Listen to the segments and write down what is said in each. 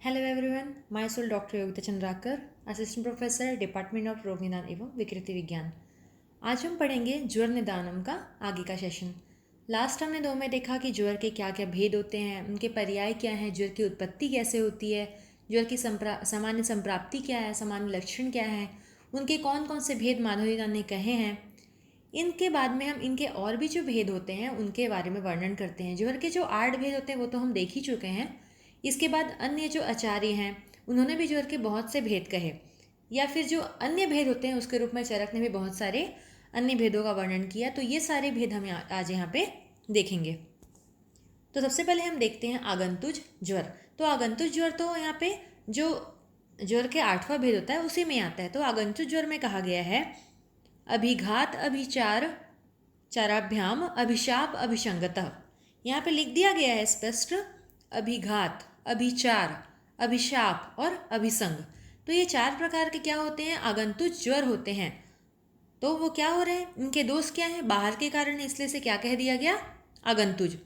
Hello everyone, myself doctor Yogita Chandrakar, assistant professor, department of रोग निदान एवं विकृति विज्ञान। आज हम पढ़ेंगे ज्वर निदानम का आगे का सेशन। लास्ट हमने 2 में देखा कि ज्वर के क्या क्या भेद होते हैं, उनके पर्याय क्या हैं, ज्वर की उत्पत्ति कैसे होती है, ज्वर की सामान्य संप्राप्ति क्या है, सामान्य लक्षण क्या है, उनके कौन कौन से भेद माधुरीदान ने कहे हैं। इनके बाद में हम इनके और भी जो भेद होते हैं उनके बारे में वर्णन करते हैं। ज्वर के जो 8 भेद होते हैं वो तो हम देख ही चुके हैं। इसके बाद अन्य जो आचार्य हैं उन्होंने भी ज्वर के बहुत से भेद कहे, या फिर जो अन्य भेद होते हैं उसके रूप में चरक ने भी बहुत सारे अन्य भेदों का वर्णन किया। तो ये सारे भेद हम आज यहाँ पे देखेंगे। तो सबसे पहले हम देखते हैं आगंतुज ज्वर। तो आगंतुज ज्वर तो यहाँ पे जो ज्वर के 8वां भेद होता है उसी में आता है। तो आगंतुज ज्वर में कहा गया है अभिघात अभिचार चाराभ्याम अभिशाप अभिसंगतः। यहाँ पे लिख दिया गया है स्पष्ट अभिघात, अभिचार, अभिशाप और अभिसंग। तो ये 4 प्रकार के क्या होते हैं, आगंतुज ज्वर होते हैं। तो वो क्या हो रहे हैं, इनके दोष क्या हैं, बाहर के कारण है, इसलिए से क्या कह दिया गया, आगंतुज।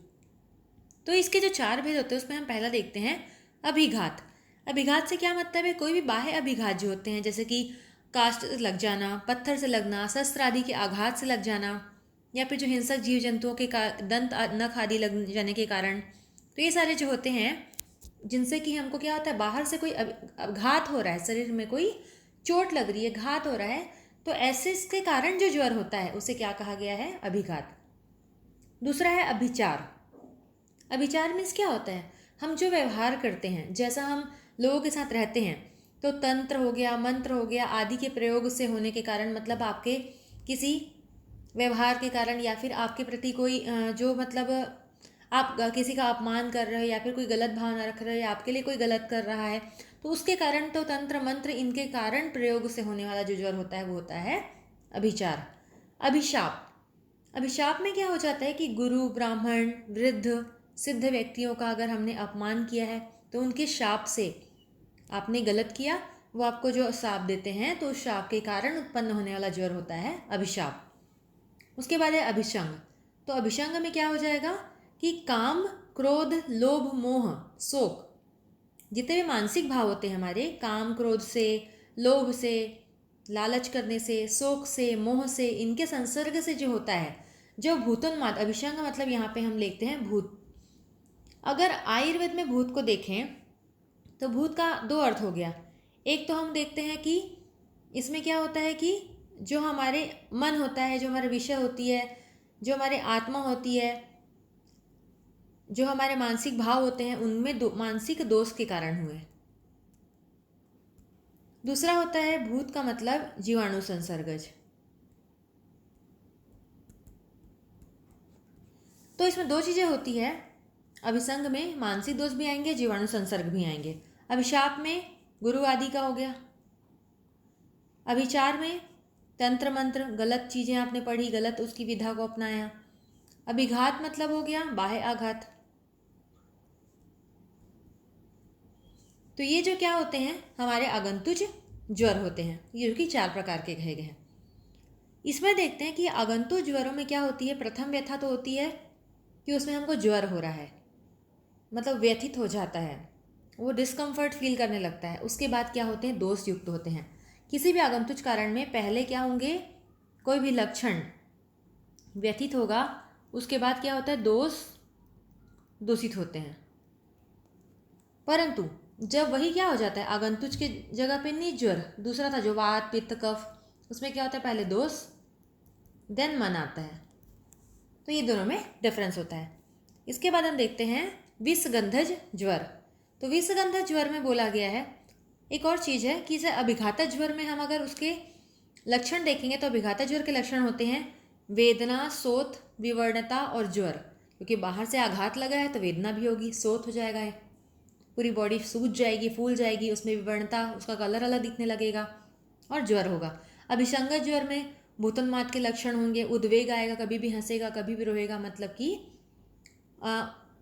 तो इसके जो 4 भेद होते हैं उसमें हम पहला देखते हैं अभिघात। अभिघात से क्या मतलब है, कोई भी बाह्य अभिघात जो होते हैं, जैसे कि काष्ठ से लग जाना, पत्थर से लगना, शस्त्र आदि के आघात से लग जाना, या फिर जो हिंसक जीव जंतुओं के दंत नख आदि लग जाने के कारण। तो ये सारे जो होते हैं जिनसे कि हमको क्या होता है, बाहर से कोई घात हो रहा है, शरीर में कोई चोट लग रही है, घात हो रहा है, तो ऐसे इसके कारण जो ज्वर होता है उसे क्या कहा गया है, अभिघात। दूसरा है अभिचार। अभिचार मीन्स क्या होता है, हम जो व्यवहार करते हैं, जैसा हम लोगों के साथ रहते हैं, तो तंत्र हो गया, मंत्र हो गया आदि के प्रयोग से होने के कारण, मतलब आपके किसी व्यवहार के कारण, या फिर आपके प्रति कोई जो मतलब आप किसी का अपमान कर रहे हो, या फिर कोई गलत भावना रख रहे हो, या आपके लिए कोई गलत कर रहा है, तो उसके कारण, तो तंत्र मंत्र इनके कारण प्रयोग से होने वाला जो ज्वर होता है वो होता है अभिचार। अभिशाप। अभिशाप में क्या हो जाता है कि गुरु, ब्राह्मण, वृद्ध, सिद्ध व्यक्तियों का अगर हमने अपमान किया है तो उनके शाप से, आपने गलत किया, वो आपको जो शाप देते हैं, तो उस शाप के कारण उत्पन्न होने वाला ज्वर होता है अभिशाप। उसके बाद है अभिसंग। तो अभिसंग में क्या हो जाएगा कि काम, क्रोध, लोभ, मोह, शोक, जितने भी मानसिक भाव होते हैं हमारे, काम क्रोध से, लोभ से, लालच करने से, शोक से, मोह से, इनके संसर्ग से जो होता है, जो भूतोन्माद, अभिसंग मतलब यहाँ पे हम लिखते हैं भूत। अगर आयुर्वेद में भूत को देखें तो भूत का 2 अर्थ हो गया। एक तो हम देखते हैं कि इसमें क्या होता है कि जो हमारे मन होता है, जो हमारे विषय होती है, जो हमारे आत्मा होती है, जो हमारे मानसिक भाव होते हैं, उनमें मानसिक दोष के कारण हुए। दूसरा होता है भूत का मतलब जीवाणु संसर्गज। तो इसमें 2 चीज़ें होती है, अभिसंग में मानसिक दोष भी आएंगे, जीवाणु संसर्ग भी आएंगे। अभिशाप में गुरु आदि का हो गया। अभिचार में तंत्र मंत्र, गलत चीज़ें आपने पढ़ी, गलत उसकी विधा को अपनाया। अभिघात मतलब हो गया बाह्य आघात। तो ये जो क्या होते हैं, हमारे आगंतुज ज्वर होते हैं, ये कि 4 प्रकार के कहे गए हैं। इसमें देखते हैं कि आगंतुज ज्वरों में क्या होती है। प्रथम व्यथा तो होती है कि उसमें हमको ज्वर हो रहा है, मतलब व्यथित हो जाता है, वो डिस्कम्फर्ट फील करने लगता है। उसके बाद क्या होते हैं, दोष युक्त होते हैं। किसी भी आगंतुज कारण में पहले क्या होंगे, कोई भी लक्षण व्यथित होगा, उसके बाद क्या होता है, दोष दूषित होते हैं। परंतु जब वही क्या हो जाता है, आगंतुज के जगह पे नहीं ज्वर, दूसरा था जो वात पित्त कफ, उसमें क्या होता है, पहले दोष देन मन आता है। तो ये दोनों में डिफरेंस होता है। इसके बाद हम देखते हैं विषगंधज ज्वर। तो विषगंधज ज्वर में बोला गया है, एक और चीज़ है कि इसे अभिघात ज्वर में हम अगर उसके लक्षण देखेंगे तो अभिघात ज्वर के लक्षण होते हैं वेदना, शोथ, विवर्णता और ज्वर। क्योंकि बाहर से आघात लगा है तो वेदना भी होगी, शोथ हो जाएगा, है पूरी बॉडी सूज जाएगी, फूल जाएगी, उसमें विवर्णता, उसका कलर अलग दिखने लगेगा, और ज्वर होगा। अभिसंगत ज्वर में भूतोन्माद के लक्षण होंगे, उद्वेग आएगा, कभी भी हंसेगा, कभी भी रोएगा, मतलब कि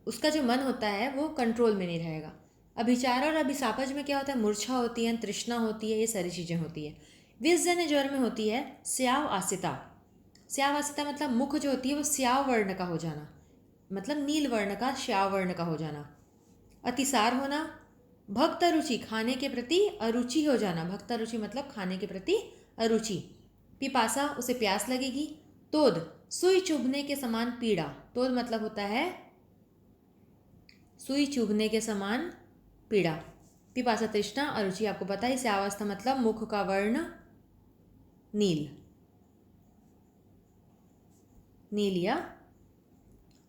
उसका जो मन होता है वो कंट्रोल में नहीं रहेगा। अभिचार और अभिशापज में क्या होता है, मूर्छा होती है, तृष्णा होती है, ये सारी चीज़ें होती है। विषजन्य ज्वर में होती है स्याव आसिता। स्याव आसिता मतलब मुख जो होती है वो स्याव वर्ण का हो जाना, मतलब नील वर्ण का, श्याव वर्ण का हो जाना। अतिसार होना, भक्तरुचि खाने के प्रति अरुचि हो जाना, भक्तरुचि मतलब खाने के प्रति अरुचि। पिपासा उसे प्यास लगेगी। तोद सुई चुभने के समान पीड़ा, तोद मतलब होता है सुई चुभने के समान पीड़ा। पिपासा तृष्णा, अरुचि आपको पता है। श्यावास्था मतलब मुख का वर्ण नील, नील या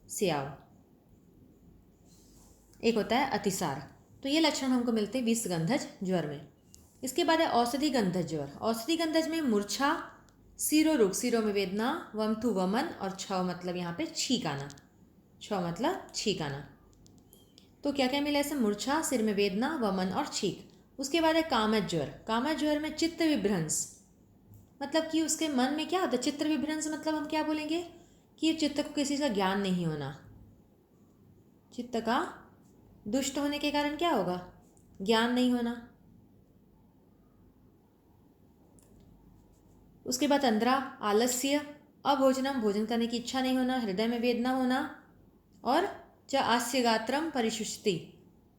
स्याव। एक होता है अतिसार। तो ये लक्षण हमको मिलते हैं विषगंधज ज्वर में। इसके बाद है औषधि गंधज ज्वर। औषधि गंधज में मूर्छा, सिरोरुख सिरों में वेदना, वमथु वमन और छव मतलब यहाँ पे छींक आना, छव मतलब छींक आना। तो क्या क्या मिला इसमें? मूर्छा, सिर में वेदना, वमन और छींक। उसके बाद है कामज ज्वर। कामज ज्वर में चित्त विभ्रंश, मतलब कि उसके मन में क्या होता है? चित्त विभ्रंश मतलब हम क्या बोलेंगे कि चित्त को किसी का ज्ञान नहीं होना। चित्त का दुष्ट होने के कारण क्या होगा? ज्ञान नहीं होना। उसके बाद तंद्रा, आलस्य, अभोजनम भोजन करने की इच्छा नहीं होना, हृदय में वेदना होना और च आस्य गात्रम परिशुष्टि,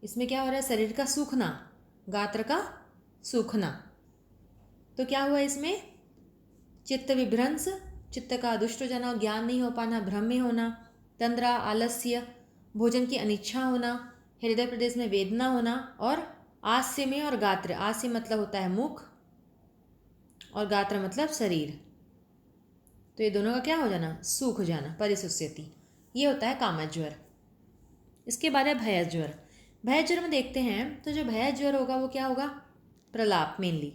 इसमें क्या हो रहा है? शरीर का सूखना, गात्र का सूखना। तो क्या हुआ इसमें? चित्त विभ्रंश, चित्त का दुष्ट हो जाना, ज्ञान नहीं हो पाना, भ्रम में होना। तंद्रा, आलस्य, भोजन की अनिच्छा होना, हृदय प्रदेश में वेदना होना और आस्य में और गात्र, आस्य मतलब होता है मुख और गात्र मतलब शरीर। तो ये दोनों का क्या हो जाना? सूख जाना, परिशुष्यति। ये होता है कामज ज्वर। इसके बाद है भयज ज्वर। भयज ज्वर में देखते हैं तो जो भयज ज्वर होगा वो क्या होगा? प्रलाप मेनली।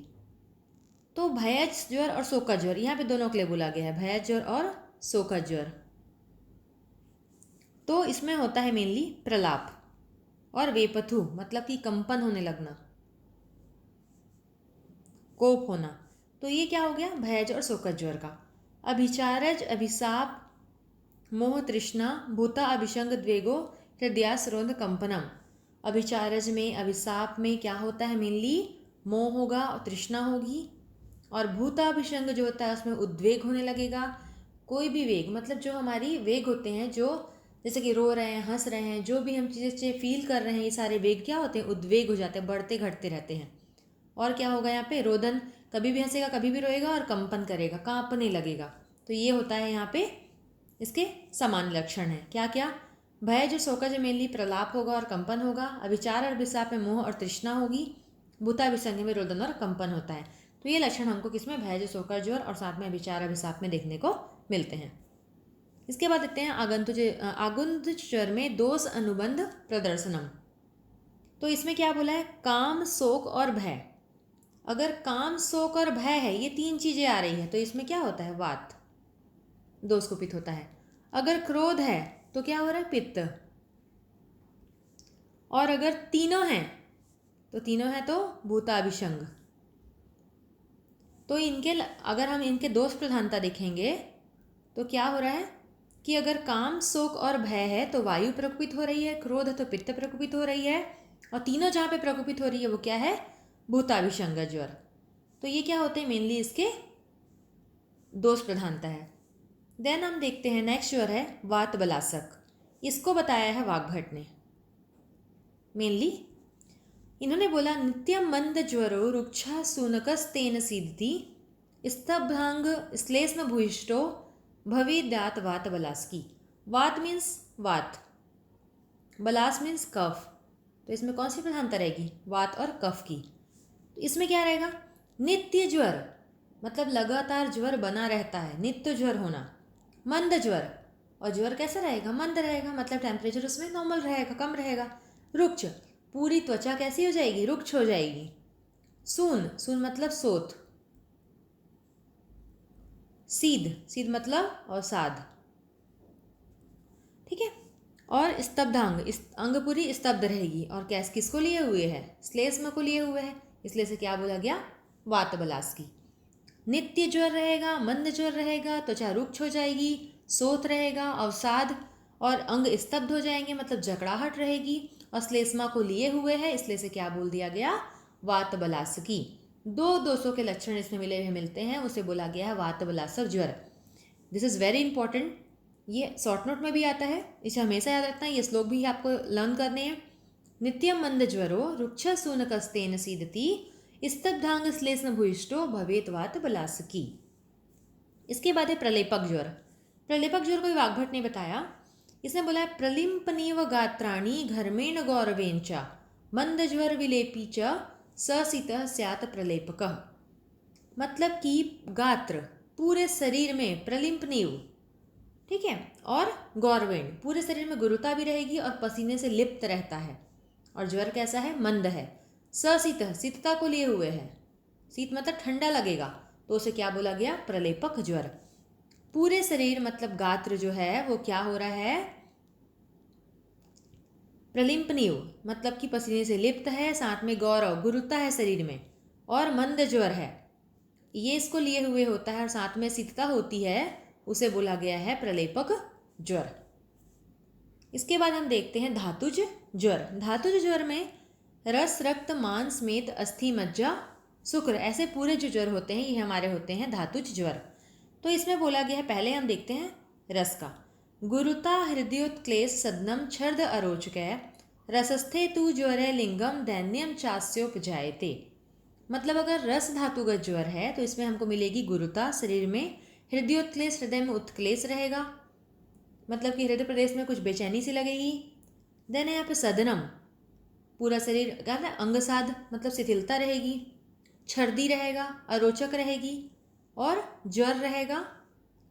तो भयज ज्वर और शोकज ज्वर यहाँ पे दोनों के लिए बोला गया है, भयज ज्वर और शोकज ज्वर। तो इसमें होता है मेनली प्रलाप और वेपथु मतलब कि कंपन होने लगना, कोप होना। तो ये क्या हो गया? भयज और शोकज ज्वर का। अभिचारज, अभिशाप, मोह तृष्णा, भूता अभिशंग द्वेगो, हृदयास्रोध कंपनम। अभिचारज में, अभिशाप में क्या होता है? मेनली मोह होगा और तृष्णा होगी। और भूताभिशंग जो होता है उसमें उद्वेग होने लगेगा। कोई भी वेग मतलब जो हमारी वेग होते हैं, जो जैसे कि रो रहे हैं, हंस रहे हैं, जो भी हम चीज़ें फील कर रहे हैं, ये सारे वेग क्या होते हैं? उद्वेग हो जाते हैं, बढ़ते घटते रहते हैं। और क्या होगा यहाँ पे? रोदन, कभी भी हंसेगा कभी भी रोएगा और कंपन करेगा, कांपने लगेगा। तो ये होता है यहाँ पे इसके सामान्य लक्षण है। क्या क्या? भय जो शोकज मेनली प्रलाप होगा और कंपन होगा। अभिचार और अभिशाप में मोह और तृष्णा होगी। भूताभिसंग में रोदन और कंपन होता है। तो ये लक्षण हमको किसमें? भय जो शोकज ज्वर और साथ में अभिचार अभिशाप में देखने को मिलते हैं। इसके बाद देखते हैं आगुंतुक ज्वर में दोष अनुबंध प्रदर्शनम। तो इसमें क्या बोला है? काम, शोक और भय। अगर काम, शोक और भय है, ये तीन चीजें आ रही है, तो इसमें क्या होता है? वात, दोष कुपित होता है। अगर क्रोध है तो क्या हो रहा है? पित्त। और अगर तीनों हैं तो तीनों हैं तो भूताभिशंग। तो अगर हम इनके दोष प्रधानता देखेंगे तो क्या हो रहा है कि अगर काम, शोक और भय है तो वायु प्रकोपित हो रही है, क्रोध है तो पित्त प्रकोपित हो रही है, और तीनों जहाँ पे प्रकोपित हो रही है वो क्या है? भूताभिशंग ज्वर। तो ये क्या होते हैं? मेनली इसके दोष प्रधानता है। देन हम देखते हैं नेक्स्ट ज्वर है वात बलासक। इसको बताया है वाग्भट ने। मेनली इन्होंने बोला नित्यम मंद ज्वरो रुक्षा सूनकस्तेन सीदति स्तब्धांग श्लेष्म भूयिष्ठो भवेद्यात वात बलास्की। वात मीन्स वात, बलास मीन्स कफ। तो इसमें कौन सी प्रधानता रहेगी? वात और कफ की। तो इसमें क्या रहेगा? नित्य ज्वर मतलब लगातार ज्वर बना रहता है, नित्य ज्वर होना। मंद ज्वर, और ज्वर कैसा रहेगा? मंद रहेगा, मतलब टेम्परेचर उसमें नॉर्मल रहेगा, कम रहेगा। रुक्ष, पूरी त्वचा कैसी हो जाएगी? रुक्ष हो जाएगी। सून, सून मतलब सोत। सीध, सीध मतलब अवसाद, ठीक है। और स्तब्धांग, अंग पूरी स्तब्ध रहेगी। और कैस किसको लिए हुए है? श्लेष्म को लिए हुए है, इसलिए से क्या बोला गया? वात बलास्की। नित्य ज्वर रहेगा, मंद ज्वर रहेगा, त्वचा रुक्ष हो जाएगी, सोत रहेगा, अवसाद, और अंग स्तब्ध हो जाएंगे मतलब जकड़ाहट रहेगी, और श्लेष्मा को लिए हुए है, इसलिए से क्या बोल दिया गया? वात बलासकी। दो दोषों के लक्षण इसमें मिले हुए मिलते हैं, उसे बोला गया है वात बलासक ज्वर। This is very important. ये शॉर्ट नोट में भी आता है, इसे हमेशा याद रखना है। ये श्लोक भी आपको लर्न करने हैं। नित्यं मंदज्वरो रुक्षसूनकस्तेन सीदति स्तब्धांगश्लेष्ण भूयिष्ठो भवेत् वात बलासकी। इसके बाद है प्रलेपक ज्वर। प्रलेपक ज्वर को वाग्भट ने बताया। इसने बोला है प्रलिम्पनीव गात्राणि घर्मेण गौरवेन च मंदज्वर विलेपी च ससितः स्यात् प्रलेपकः। मतलब कि गात्र पूरे शरीर में प्रलिम्पनीव, ठीक है, और गौरवेण पूरे शरीर में गुरुता भी रहेगी और पसीने से लिप्त रहता है। और ज्वर कैसा है? मंद है। ससितः शीतता को लिए हुए है। शीत मतलब ठंडा लगेगा, तो उसे क्या बोला गया? प्रलेपक ज्वर। पूरे शरीर मतलब गात्र जो है वो क्या हो रहा है? प्रलिम्पनीव मतलब कि पसीने से लिप्त है, साथ में गौरव गुरुता है शरीर में, और मंद ज्वर है, ये इसको लिए हुए होता है और साथ में शीतता होती है, उसे बोला गया है प्रलेपक ज्वर। इसके बाद हम देखते हैं धातुज ज्वर। धातुज ज्वर में रस, रक्त, मांस, मेद, अस्थि, मज्जा, शुक्र, ऐसे पूरे जो ज्वर होते हैं ये हमारे होते हैं धातुज ज्वर। तो इसमें बोला गया है, पहले हम देखते हैं रस का। गुरुता हृदयोत्क्लेश सदनम छर्द अरोचकय रसस्थे तु ज्वरे लिंगम दैन्यम चास्योपजायते। मतलब अगर रस धातुगत ज्वर है तो इसमें हमको मिलेगी गुरुता शरीर में, हृदयोत्क्लेश हृदय में उत्क्लेश रहेगा, मतलब कि हृदय प्रदेश में कुछ बेचैनी सी लगेगी। देन यहाँ पे सदनम, पूरा शरीर क्या है? अंगसाध मतलब शिथिलता रहेगी, छर्दी रहेगा, अरोचक रहेगी, और ज्वर रहेगा।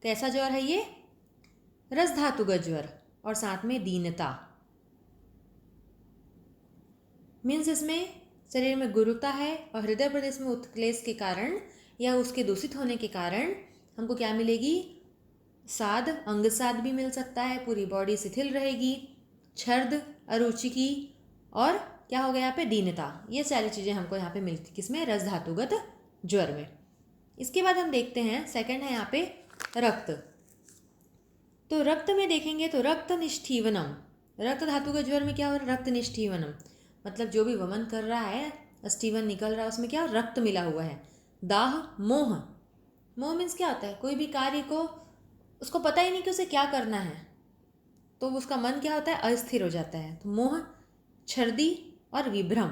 कैसा ज्वर है ये? रस धातुगत ज्वर, और साथ में दीनता। मीन्स इसमें शरीर में गुरुता है और हृदय प्रदेश में उत्क्लेश के कारण या उसके दूषित होने के कारण हमको क्या मिलेगी? साध, अंगसाध भी मिल सकता है, पूरी बॉडी शिथिल रहेगी, छर्द, अरुचिकी, और क्या हो गया यहाँ पे? दीनता। ये सारी चीज़ें हमको यहाँ पे मिलती किसमें? रस धातुगत ज्वर में। इसके बाद हम देखते हैं सेकंड है यहाँ पे रक्त। तो रक्त में देखेंगे तो रक्त निष्ठीवनम, रक्त धातुगत ज्वर में क्या हो रहा है? रक्त निष्ठीवनम मतलब जो भी वमन कर रहा है, स्टीवन निकल रहा है, उसमें क्या? रक्त मिला हुआ है। दाह, मोह। मोह मीन्स क्या होता है? कोई भी कार्य को उसको पता ही नहीं कि उसे क्या करना है, तो उसका मन क्या होता है? अस्थिर हो जाता है। तो मोह, छर्दी और विभ्रम,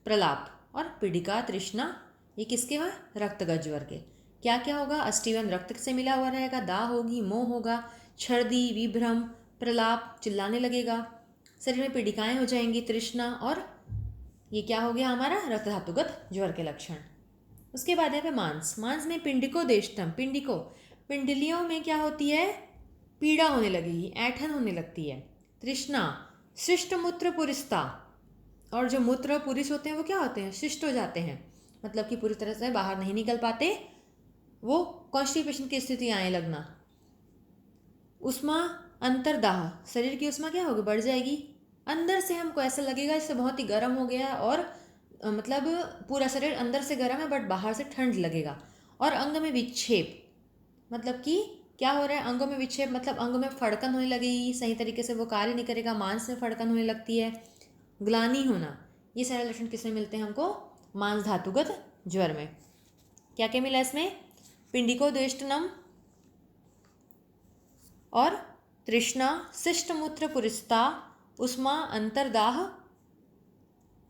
प्रलाप और पीड़िका, तृष्णा, ये किसके हैं? रक्तगत ज्वर के। क्या क्या होगा? अस्टीवन रक्त से मिला हुआ रहेगा, दाह होगी, मोह होगा, छर्दी, विभ्रम, प्रलाप, चिल्लाने लगेगा, शरीर में पीड़िकाएं हो जाएंगी, तृष्णा, और ये क्या हो गया हमारा? रक्त धातुगत ज्वर के लक्षण। उसके बाद है मांस। मांस में पिंडिको देष्टम, पिंडिको, पिंडलियों में क्या होती है? पीड़ा होने लगेगी, ऐंठन होने लगती है। तृष्णा, शिष्ट मूत्र पुरिस्ता, और जो मूत्र पुरुष होते हैं वो क्या होते हैं? शिष्ट हो जाते हैं, मतलब कि पूरी तरह से बाहर नहीं निकल पाते, वो कॉन्स्टिपेशन की स्थिति आने लगना। उष्मा, अंतर्दाह, शरीर की उष्मा क्या होगी? बढ़ जाएगी। अंदर से हमको ऐसा लगेगा जैसे बहुत ही गर्म हो गया, और मतलब पूरा शरीर अंदर से गर्म है बट बाहर से ठंड लगेगा। और अंग में विक्षेप, मतलब कि क्या हो रहा है? अंगों में विक्षेप मतलब अंग में फड़कन होने लगेगी, सही तरीके से वो कार्य नहीं करेगा, मांस में फड़कन होने लगती है, ग्लानि होना। ये सारे लक्षण किसमें मिलते हैं हमको? मांस धातुगत ज्वर में। क्या क्या मिला इसमें? पिंडिको द्वेष्टनम और तृष्णा, शिष्टमूत्र पुरिस्ता, उष्मा, अंतर्दाह,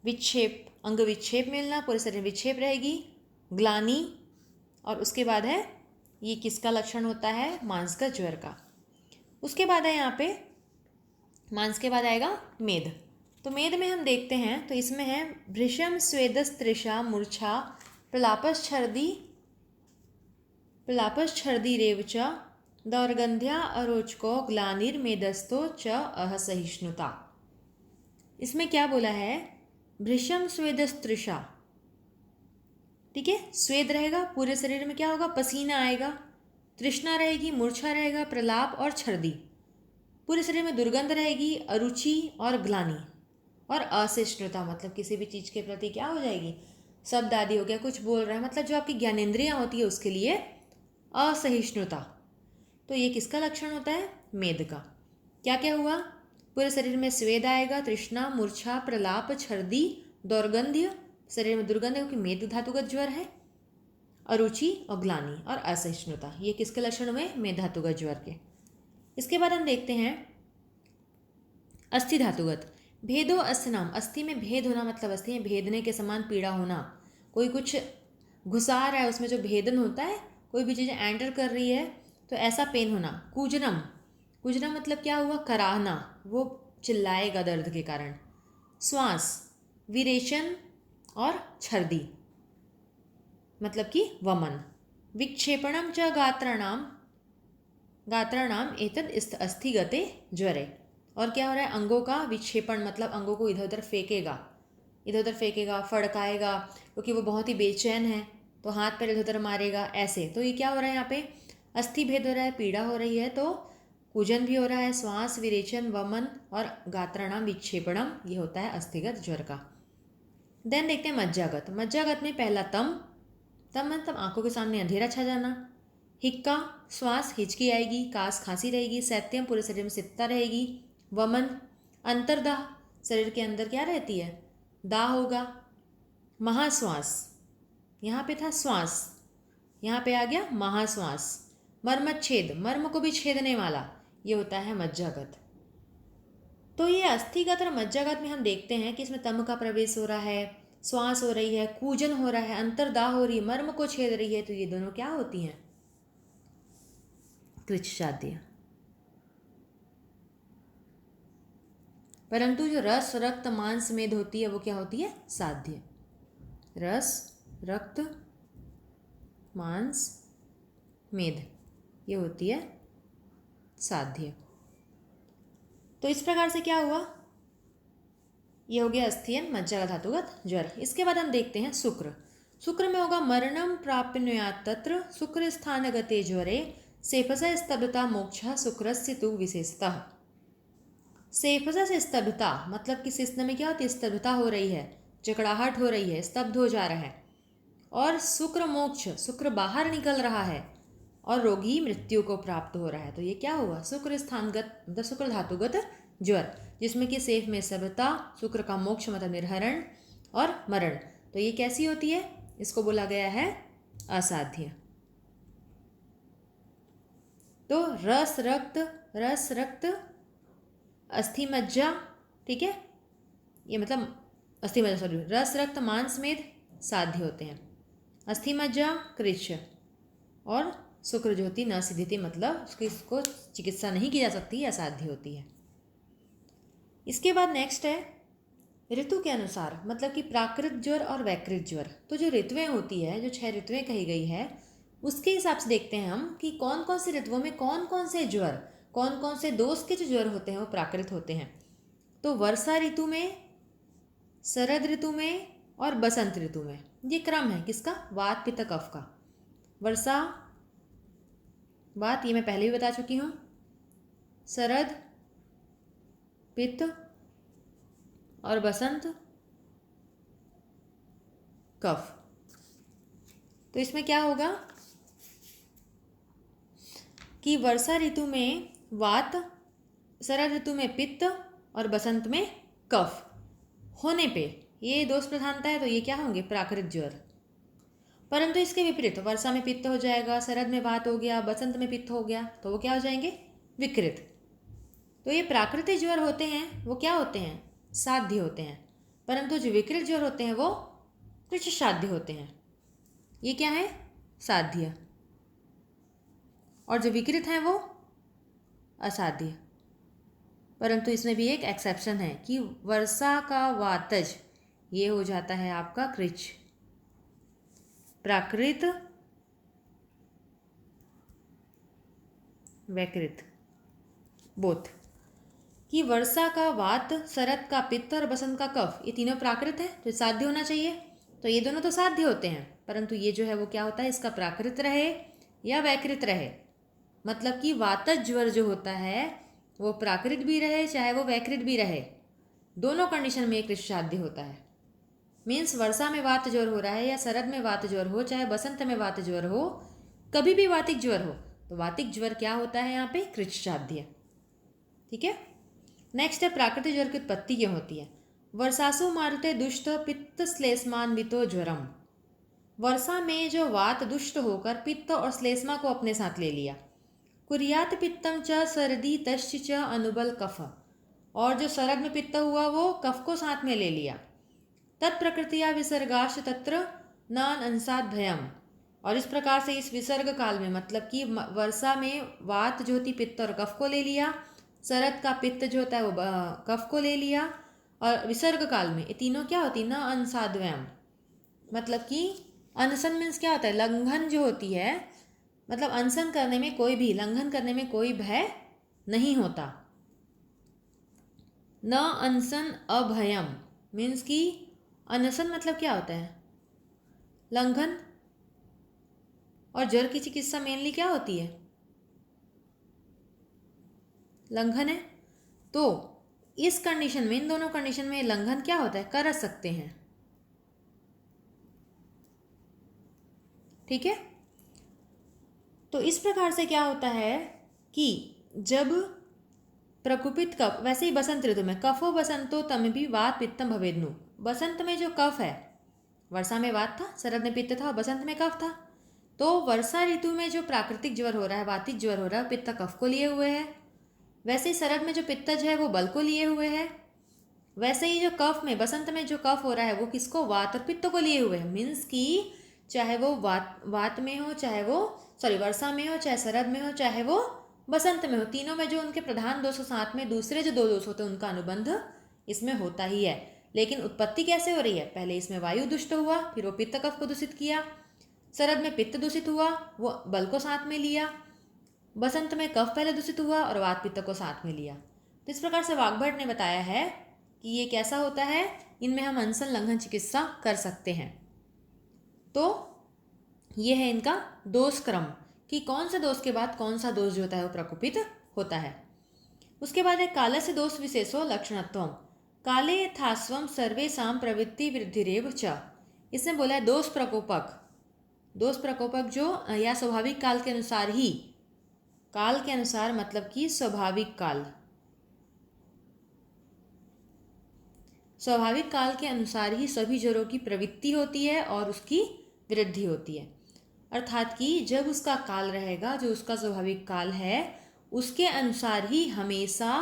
विक्षेप, अंग विक्षेप मिलना, पूरे शरीर विक्षेप रहेगी, ग्लानि, और उसके बाद है ये किसका लक्षण होता है? मांस का ज्वर का। उसके बाद है यहाँ पे मांस के बाद आएगा मेद। तो मेद में हम देखते हैं तो इसमें है भृशम, स्वेदस, तृषा, मूर्छा, प्रलापस, छर्दी रेवच, दौर्गंध्या, अरोचको, ग्लानिर्मेदस्तो च असहिष्णुता। इसमें क्या बोला है? भृशम, स्वेदस, तृषा, ठीक है, स्वेद रहेगा, पूरे शरीर में क्या होगा? पसीना आएगा, तृष्णा रहेगी, मूर्छा रहेगा, प्रलाप और छर्दी, पूरे शरीर में दुर्गंध रहेगी, अरुचि और ग्लानि, और असहिष्णुता मतलब किसी भी चीज़ के प्रति क्या हो जाएगी? शब्द आदि हो गया, कुछ बोल रहा है, मतलब जो आपकी ज्ञानेंद्रियाँ होती है उसके लिए असहिष्णुता। तो ये किसका लक्षण होता है? मेद का। क्या क्या हुआ? पूरे शरीर में स्वेद आएगा, तृष्णा, मूर्छा, प्रलाप, छर्दी, दौर्गंध्य, शरीर में दुर्गंध क्योंकि मेद धातुगत ज्वर है, अरुचि और ग्लानि और असहिष्णुता, ये किसके लक्षण हुए? मेद धातुगत ज्वर के। इसके बाद हम देखते हैं अस्थि धातुगत। भेदो अस्थिनाम, अस्थि में भेद होना मतलब अस्थि में भेदने के समान पीड़ा होना, कोई कुछ घुसा रहा है उसमें जो भेदन होता है, कोई भी चीज़ एंटर कर रही है तो ऐसा पेन होना। कूजनम, कूजना मतलब क्या हुआ, कराहना, वो चिल्लाएगा दर्द के कारण। श्वास, विरेचन और छर्दी मतलब कि वमन। विक्षेपणम च गात्राणाम, गात्राणाम एतद अस्थिगते ज्वरे, और क्या हो रहा है, अंगों का विक्षेपण मतलब अंगों को इधर उधर फेंकेगा, इधर उधर फेंकेगा, फड़काएगा, क्योंकि वो बहुत ही बेचैन है तो हाथ पैर इधर उधर मारेगा ऐसे। तो ये क्या हो रहा है, यहाँ पे अस्थि भेद हो रहा है, पीड़ा हो रही है, तो कूजन भी हो रहा है, श्वास, विरेचन, वमन और गात्राणाम विक्षेपणम, ये होता है अस्थिगत ज्वर का। देन देखते हैं मज्जागत। मज्जागत में पहला तम, तम मतलब आंखों के सामने अंधेरा छा जाना। हिक्का, श्वास, हिचकी आएगी, कास, खांसी रहेगी। सैत्यम, पूरे शरीर में सित्ता रहेगी। वमन, अंतर्दाह, शरीर के अंदर क्या रहती है, दाह होगा। महाश्वास, यहाँ पे था श्वास, यहाँ पे आ गया महाश्वास। मर्मच्छेद, मर्म को भी छेदने वाला, ये होता है मज्जागत। तो ये अस्थिगत और मज्जागत में हम देखते हैं कि इसमें तम का प्रवेश हो रहा है, श्वास हो रही है, कूजन हो रहा है, अंतर्दाह हो रही है, मर्म को छेद रही है, तो ये दोनों क्या होती हैं, कृच्छ्राद्य। परंतु जो रस, रक्त, मांस, मेद होती है वो क्या होती है, साध्य। रस, रक्त, मांस, मेद, ये होती है साध्य। तो इस प्रकार से क्या हुआ, ये हो गया अस्थियन मज्जागत धातुगत ज्वर। इसके बाद हम देखते हैं शुक्र। शुक्र में होगा मरणम प्राप्नुयात् तत्र शुक्र स्थानगते ज्वरे सेफसा स्तब्धता मोक्षः शुक्रस्य तु विशेषतः। सेफसा से स्तब्धता मतलब कि सिस्टम में क्या होती है, स्तब्धता हो रही है, जकड़ाहट हो रही है, स्तब्ध हो जा रहा है। और शुक्र मोक्ष, शुक्र बाहर निकल रहा है और रोगी मृत्यु को प्राप्त हो रहा है। तो ये क्या हुआ, शुक्र स्थानगत मतलब शुक्र धातुगत ज्वर, जिसमें कि सेफ में स्तब्धता, शुक्र का मोक्ष मतलब निर्हरण और मरण। तो ये कैसी होती है, इसको बोला गया है असाध्य। तो रस रक्त अस्थि मज्जा, ठीक है, ये मतलब अस्थि मज्जा सॉरी, रस रक्त मांस मेद साध्य होते हैं। अस्थि मज्जा कृच्छ और शुक्र जो होती न सिद्धिति मतलब उसको चिकित्सा नहीं की जा सकती, असाध्य होती है। इसके बाद नेक्स्ट है ऋतु के अनुसार, मतलब कि प्राकृत ज्वर और वैकृत ज्वर। तो जो ऋतुएं होती है, जो 6 ऋतुएं कही गई है, उसके हिसाब से देखते हैं हम कि कौन कौन से ऋतुओं में कौन कौन से ज्वर, कौन कौन से दोष के जो ज्वर होते हैं वो प्राकृत होते हैं। तो वर्षा ऋतु में, शरद ऋतु में और बसंत ऋतु में, ये क्रम है किसका, वात पित्त कफ का। वर्षा वात ये मैं पहले भी बता चुकी हूँ, शरद पित्त और बसंत कफ। तो इसमें क्या होगा कि वर्षा ऋतु में वात, शरद ऋतु में पित्त और बसंत में कफ होने पे ये दोष प्रधानता है, तो ये क्या होंगे, प्राकृत ज्वर। परंतु इसके विपरीत वर्षा में पित्त हो जाएगा, शरद में वात हो गया, बसंत में पित्त हो गया, तो वो क्या हो जाएंगे, विकृत। तो ये प्राकृतिक ज्वर होते हैं वो क्या होते हैं, साध्य होते हैं, परंतु जो विकृत ज्वर होते हैं वो कृच्छ्राद्य होते हैं। ये क्या है, साध्य, और जो विकृत हैं वो असाध्य। परंतु इसमें भी एक एक्सेप्शन है कि वर्षा का वातज ये हो जाता है आपका कृच्छ। प्राकृत वैकृत बोथ, कि वर्षा का वात, शरद का पित्त और बसंत का कफ, ये तीनों प्राकृत है तो साध्य होना चाहिए। तो ये दोनों तो साध्य होते हैं, परंतु ये जो है वो क्या होता है, इसका प्राकृत रहे या वैकृत रहे, मतलब कि वातज ज्वर जो होता है वो प्राकृत भी रहे चाहे वो वैकृत भी रहे, दोनों कंडीशन में एक कृच्छ्राद्य होता है। मीन्स वर्षा में वात ज्वर हो रहा है या शरद में वात ज्वर हो चाहे बसंत में वात ज्वर हो, कभी भी वातिक ज्वर हो तो वातिक ज्वर क्या होता है यहाँ पे, कृच्छ्राद्य। ठीक है, नेक्स्ट है प्राकृतिक ज्वर की उत्पत्ति क्यों होती है। वर्षासु मारुते दुष्ट पित्त श्लेष्मान्वितो ज्वरम, वर्षा में जो वात दुष्ट होकर पित्त और श्लेष्मा को अपने साथ ले लिया। कुर्यात पित्तम च सर्दी तश्च च अनुबल कफ, और जो शरद में पित्त हुआ वो कफ को साथ में ले लिया। तत्प्रकृतिया विसर्गाश तत्र न अंसात भयम। और इस प्रकार से इस विसर्ग काल में मतलब कि वर्षा में वात जो होती पित्त और कफ को ले लिया, शरद का पित्त जो होता है वो कफ को ले लिया, और विसर्ग काल में ये तीनों क्या होती न अंसाद्वयम, मतलब कि अनशन मीन्स क्या होता है, लंघन जो होती है, मतलब अनशन करने में कोई भी लंघन करने में कोई भय नहीं होता। न अनशन अभयम मीन्स कि अनशन मतलब क्या होता है, लंघन, और ज्वर की चिकित्सा मेनली क्या होती है, लंघन है। तो इस कंडीशन में, इन दोनों कंडीशन में लंघन क्या होता है, कर सकते हैं। ठीक है। तो इस प्रकार से क्या होता है कि जब प्रकुपित कफ, वैसे ही बसंत ऋतु में कफो बसंतो तम भी वात पित्तम भवेदनु, बसंत में जो कफ है, वर्षा में वात था, शरद में पित्त था और बसंत में कफ था, तो वर्षा ऋतु में जो प्राकृतिक ज्वर हो रहा है, वातिज ज्वर हो रहा है, पित्त कफ को लिए हुए है। वैसे ही शरद में जो पित्तज है वो बल को लिए हुए है। वैसे ही जो कफ में, बसंत में जो कफ हो रहा है वो किसको, वात और पित्त को लिए हुए है। मीन्स कि चाहे वो वात में हो, चाहे वो वर्षा में हो, चाहे शरद में हो, चाहे वो बसंत में हो, तीनों में जो उनके प्रधान दोष, साथ में दूसरे जो दो दोष होते हैं उनका अनुबंध इसमें होता ही है। लेकिन उत्पत्ति कैसे हो रही है, पहले इसमें वायु दुष्ट हुआ, फिर वो पित्त कफ को दूषित किया, शरद में पित्त दूषित हुआ, वो बल को साथ में लिया, बसंत में कफ पहले दूषित हुआ और वात पित्त को साथ में लिया। तो इस प्रकार से वाग्भट ने बताया है कि ये कैसा होता है, इनमें हम अनशन लंघन चिकित्सा कर सकते हैं। तो ये है इनका दोष क्रम कि कौन से दोष के बाद कौन सा दोष जो होता है वो प्रकोपित होता है। उसके बाद है काल से दोष विशेषो लक्षणत्व, काले यथास्वम सर्वेषां प्रवृत्ति वृद्धिरेव च। इसमें बोला है दोष प्रकोपक, दोष प्रकोपक जो या स्वाभाविक काल के अनुसार ही, काल के अनुसार मतलब कि स्वाभाविक काल, स्वाभाविक काल के अनुसार ही सभी ज्वरों की प्रवृत्ति होती है और उसकी वृद्धि होती है। अर्थात कि जब उसका काल रहेगा, जो उसका स्वाभाविक काल है, उसके अनुसार ही हमेशा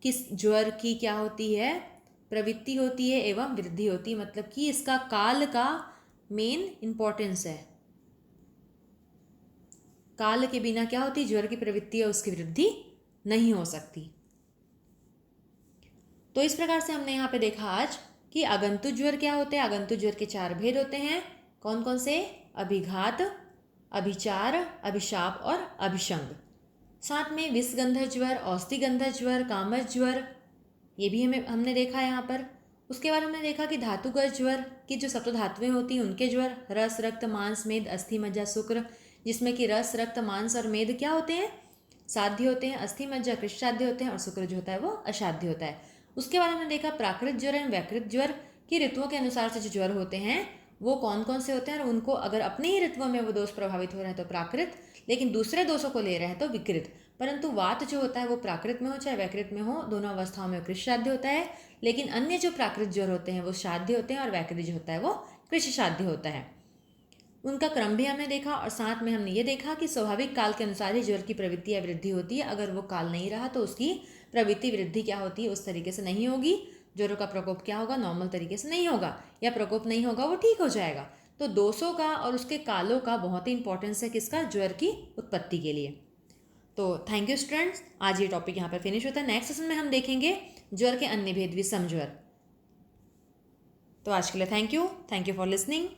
किस ज्वर की क्या होती है, प्रवृत्ति होती है एवं वृद्धि होती है। मतलब कि इसका काल का मेन इंपॉर्टेंस है। काल के बिना क्या होती, ज्वर की प्रवृत्ति और उसकी वृद्धि नहीं हो सकती। तो इस प्रकार से हमने यहाँ पे देखा आज कि आगंतुक ज्वर क्या होते हैं। आगंतुक ज्वर के 4 भेद होते हैं। कौन कौन से, अभिघात, अभिचार, अभिशाप और अभिशंग। साथ में विषगंध ज्वर, औषधिगंध ज्वर, कामज ज्वर, ये भी हमने देखा यहाँ पर। उसके बाद हमने देखा कि धातुगत ज्वर की जो सप्तधातुएं होती हैं उनके ज्वर, रस, रक्त, मांस, मेद, अस्थि, मज्जा, शुक्र, जिसमें कि रस, रक्त, मांस और मेद क्या होते हैं, साध्य होते हैं, अस्थि मज्जा कृष्णाध्य होते हैं और शुक्र जो होता है वो असाध्य होता है। उसके बाद हमने देखा प्राकृत ज्वर एवं वैकृत ज्वर की ऋतुओं के अनुसार से जो ज्वर होते हैं वो कौन कौन से होते हैं, और उनको अगर अपने ही ऋतुओं में वो दोष प्रभावित हो रहे हैं तो प्राकृत, लेकिन दूसरे दोषों को ले रहे हैं तो विकृत। परंतु वात जो होता है वो प्राकृत में हो चाहे वैकृत में हो, दोनों अवस्थाओं में कृष्णाध्य होता है। लेकिन अन्य जो प्राकृत ज्वर होते हैं वो साध्य होते हैं और वैकृत जो होता है वो कृष्णसाध्य होता है। उनका क्रम भी हमने देखा और साथ में हमने ये देखा कि स्वाभाविक काल के अनुसार ही ज्वर की प्रवृत्ति या वृद्धि होती है। अगर वो काल नहीं रहा तो उसकी प्रवृत्ति वृद्धि क्या होती है, उस तरीके से नहीं होगी। ज्वरों का प्रकोप क्या होगा, नॉर्मल तरीके से नहीं होगा, या प्रकोप नहीं होगा, वो ठीक हो जाएगा। तो दोषों का और उसके कालों का बहुत ही इंपॉर्टेंस है किसका, ज्वर की उत्पत्ति के लिए। तो थैंक यू स्टूडेंट्स, आज ये टॉपिक यहाँ पर फिनिश होता है। नेक्स्ट सेशन में हम देखेंगे ज्वर के अन्य भेद, विषम ज्वर। तो आज के लिए थैंक यू फॉर लिसनिंग।